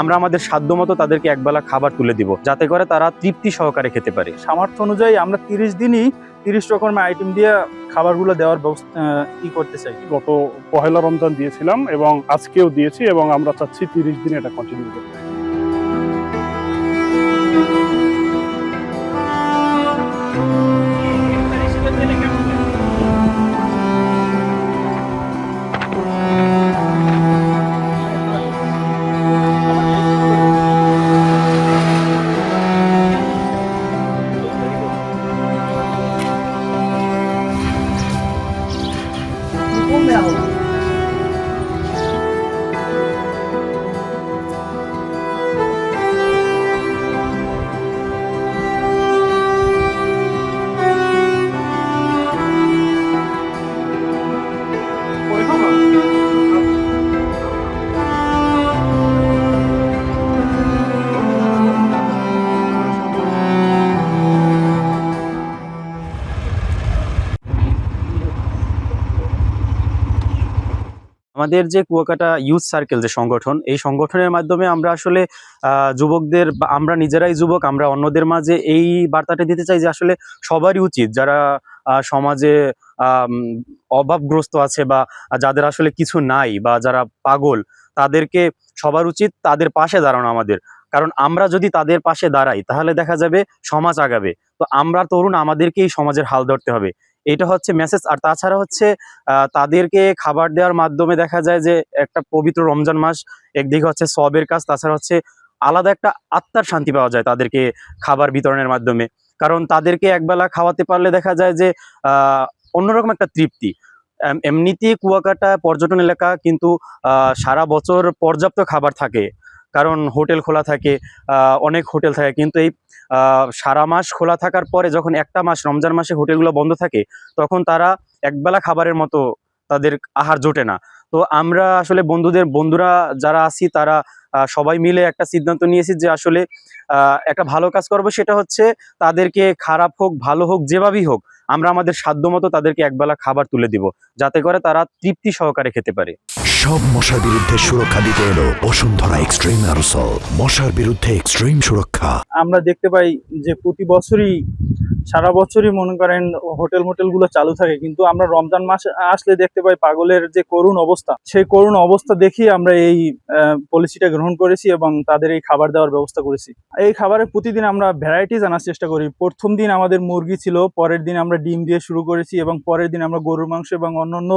আমরা আমাদের সাধ্যমতো তাদেরকে একবেলা খাবার তুলে দিব, যাতে করে তারা তৃপ্তি সহকারে খেতে পারে। সামর্থ্য অনুযায়ী আমরা 30 দিনই 30 রকমের আইটেম দিয়ে খাবারগুলো দেওয়ার ব্যবস্থা করতে চাই। গত পহেলা রমজান দিয়েছিলাম এবং আজকেও দিয়েছি এবং আমরা চাচ্ছি 30 দিন এটা কন্টিনিউ করতে। আমাদের যে কুয়াকাটা ইউথ সার্কেল যে সংগঠন, এই সংগঠনের মাধ্যমে আমরা আসলে যুবকদের, আমরা নিজেরাই যুবক, আমরা অন্যদের মাঝে এই বার্তাটা দিতে চাই যে আসলে সবারই উচিত, যারা সমাজে অভাবগ্রস্ত আছে বা যাদের আসলে কিছু নাই বা যারা পাগল, তাদেরকে সবার উচিত তাদের পাশে দাঁড়ানো আমাদের। কারণ আমরা যদি তাদের পাশে দাঁড়াই তাহলে দেখা যাবে সমাজ আগাবে। তো আমরা তরুণ, আমাদেরকেই সমাজের হাল ধরতে হবে, এটা হচ্ছে মেসেজ। আর তাছাড়া হচ্ছে তাদেরকে খাবার দেওয়ার মাধ্যমে দেখা যায় যে একটা পবিত্র রমজান মাস, একদিকে হচ্ছে সবের কাজ, তাছাড়া হচ্ছে আলাদা একটা আত্মার শান্তি পাওয়া যায় তাদেরকে খাবার বিতরণের মাধ্যমে। কারণ তাদেরকে একবেলা খাওয়াতে পারলে দেখা যায় যে অন্যরকম একটা তৃপ্তি। এমনিতেই কুয়াকাটা পর্যটন এলাকা, কিন্তু সারা বছর পর্যাপ্ত খাবার থাকে, কারণ হোটেল খোলা থাকে, অনেক হোটেল থাকে। কিন্তু এই সারা মাস খোলা থাকার পরে যখন একটা মাস রমজান মাসে হোটেলগুলো বন্ধ থাকে, তখন তারা একবেলা খাবারের মতো তাদের আহার জোটে না। তো আমরা আসলে বন্ধুরা যারা আছি, তারা সবাই মিলে একটা সিদ্ধান্ত নিয়েছি যে আসলে একটা ভালো কাজ করব, সেটা হচ্ছে তাদেরকে খারাপ হোক ভালো হোক যেভাবেই হোক, আমরা আমাদের সাধ্যমতো তাদেরকে একবেলা খাবার তুলে দিব, যাতে করে তারা তৃপ্তি সহকারে খেতে পারে। সব মশার বিরুদ্ধে সুরক্ষা দিতে এলো বসুন্ধরা এক্সট্রিম অ্যারোসল, মশার বিরুদ্ধে এক্সট্রিম সুরক্ষা। আমরা দেখতে পাই যে প্রতি বছরই, সারা বছরই মনে করেন হোটেলগুলো চালু থাকে, কিন্তু আমরা রমজান মাস আসলে দেখতে পাই পাগলের যে করুণ অবস্থা, সেই করুণ অবস্থা দেখি আমরা এই পলিসিটা গ্রহণ করেছি এবং তাদের এই খাবার দেওয়ার ব্যবস্থা করেছি। এই খাবারে প্রতিদিন আমরা ভ্যারাইটিস আনার চেষ্টা করি। প্রথম দিন আমাদের মুরগি ছিল, পরের দিন আমরা ডিম দিয়ে শুরু করেছি এবং পরের দিন আমরা গরুর মাংস এবং অন্যান্য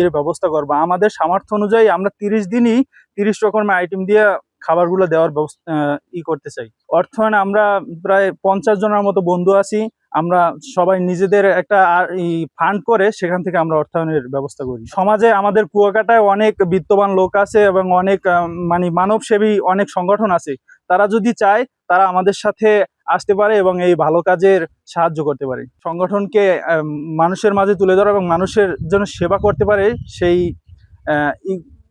এর ব্যবস্থা করবো। আমাদের সামর্থ্য অনুযায়ী আমরা 30 দিনই 30 রকমের আইটেম দিয়ে খাবারগুলো দেওয়ার ব্যবস্থা করতে চাই। অর্থায়ন আমরা প্রায় 50 জনের মতো বন্ধু আছি। আমরা সবাই নিজেদের একটা ফান্ড করে সেখান থেকে আমরা অর্থায়নের ব্যবস্থা করি। সমাজে আমাদের কুয়াকাটায় অনেক বিত্তবান লোক আছে এবং অনেক মানবসেবী অনেক সংগঠন আছে। তারা যদি চায় তারা আমাদের সাথে আসতে পারে এবং এই ভালো কাজের সাহায্য করতে পারে। সংগঠনকে মানুষের মাঝে তুলে ধরা এবং মানুষের জন্য সেবা করতে পারে, সেই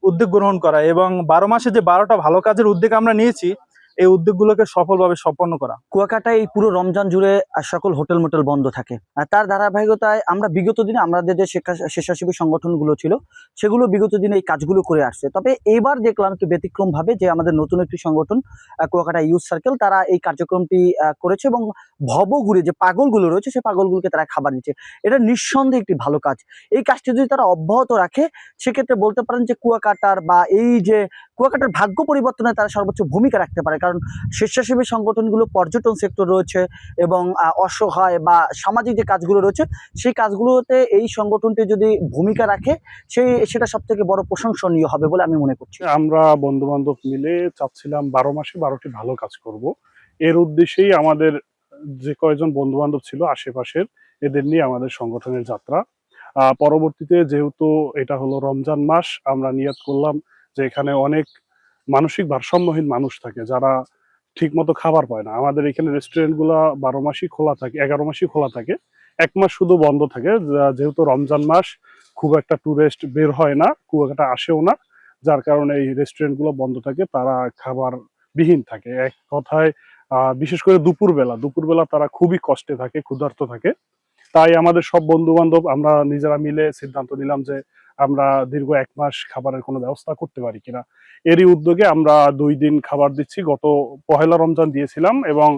উদ্যোগ গ্রহণ করা এবং 12 মাসে যে 12টা ভালো কাজের উদ্যোগ আমরা নিয়েছি, এই উদ্যোগগুলোকে সফলভাবে সম্পন্ন করা। কুয়াকাটায় এই পুরো রমজান জুড়ে সকল হোটেল মোটেল বন্ধ থাকে। আর তার ধারাবাহিকতায় আমরা বিগত দিনে আমাদের যে স্বেচ্ছাসেবী সংগঠনগুলো ছিল, সেগুলো বিগত দিনে এই কাজগুলো করে আসছে। তবে এবার দেখলাম একটু ব্যতিক্রম ভাবে যে আমাদের নতুন একটি সংগঠন কুয়াকাটা ইউথ সার্কেল, তারা এই কার্যক্রমটি করেছে এবং ভবঘুরে যে পাগলগুলো রয়েছে সেই পাগলগুলোকে তারা খাবার দিচ্ছে। এটা নিঃসন্দেহে একটি ভালো কাজ। এই কাজটি যদি তারা অব্যাহত রাখে, সেক্ষেত্রে বলতে পারেন যে কুয়াকাটার বা এই যে কুয়াকাটার ভাগ্য পরিবর্তনে তারা সর্বোচ্চ ভূমিকা রাখতে পারে। কারণ স্বেচ্ছাসেবী সংগঠনগুলো পর্যটন সেক্টর রয়েছে এবং অসহায় বা সামাজিক যে কাজগুলো রয়েছে, সেই কাজগুলোতে এই সংগঠনটি যদি ভূমিকা রাখে, সেটা সব থেকে বড় প্রশংসনীয় হবে বলে আমি মনে করছি। আমরা বন্ধু বান্ধব মিলে চাচ্ছিলাম 12 মাসে 12টি ভালো কাজ করব। এর উদ্দেশ্যেই আমাদের যে কয়েকজন বন্ধু বান্ধব ছিল আশেপাশের, এদের নিয়ে আমাদের সংগঠনের যাত্রা। পরবর্তীতে যেহেতু এটা হলো রমজান মাস, আমরা নিয়ত করলাম যে এখানে অনেক মানসিক ভারসাম্যহীন মানুষ থাকে, যারা ঠিক মতো খাবার পায় না। আমাদের এখানে রেস্টুরেন্টগুলো 12 মাসই খোলা থাকে, 11 মাসই খোলা থাকে, 1 মাস শুধু বন্ধ থাকে। যেহেতু রমজান মাস, খুব একটা টুরিস্ট বের হয় না, কুয়াকাটা আসেও না, যার কারণে এই রেস্টুরেন্টগুলো বন্ধ থাকে, তারা খাবার বিহীন থাকে। এক কথায় বিশেষ করে দুপুরবেলা তারা খুবই কষ্টে থাকে, ক্ষুধার্ত থাকে। তাই আমাদের সব বন্ধু বান্ধব আমরা নিজেরা মিলে সিদ্ধান্ত নিলাম যে আমরা দীর্ঘ 1 মাস খাবারের কোনো ব্যবস্থা করতে পারি কিনা। এরই উদ্যোগে আমরা 2 দিন খাবার দিচ্ছি। গত পহেলা রমজান দিয়েছিলাম এবং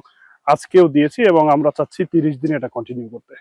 আজকেও দিয়েছি এবং আমরা চাচ্ছি 30 দিন এটা কন্টিনিউ করতে।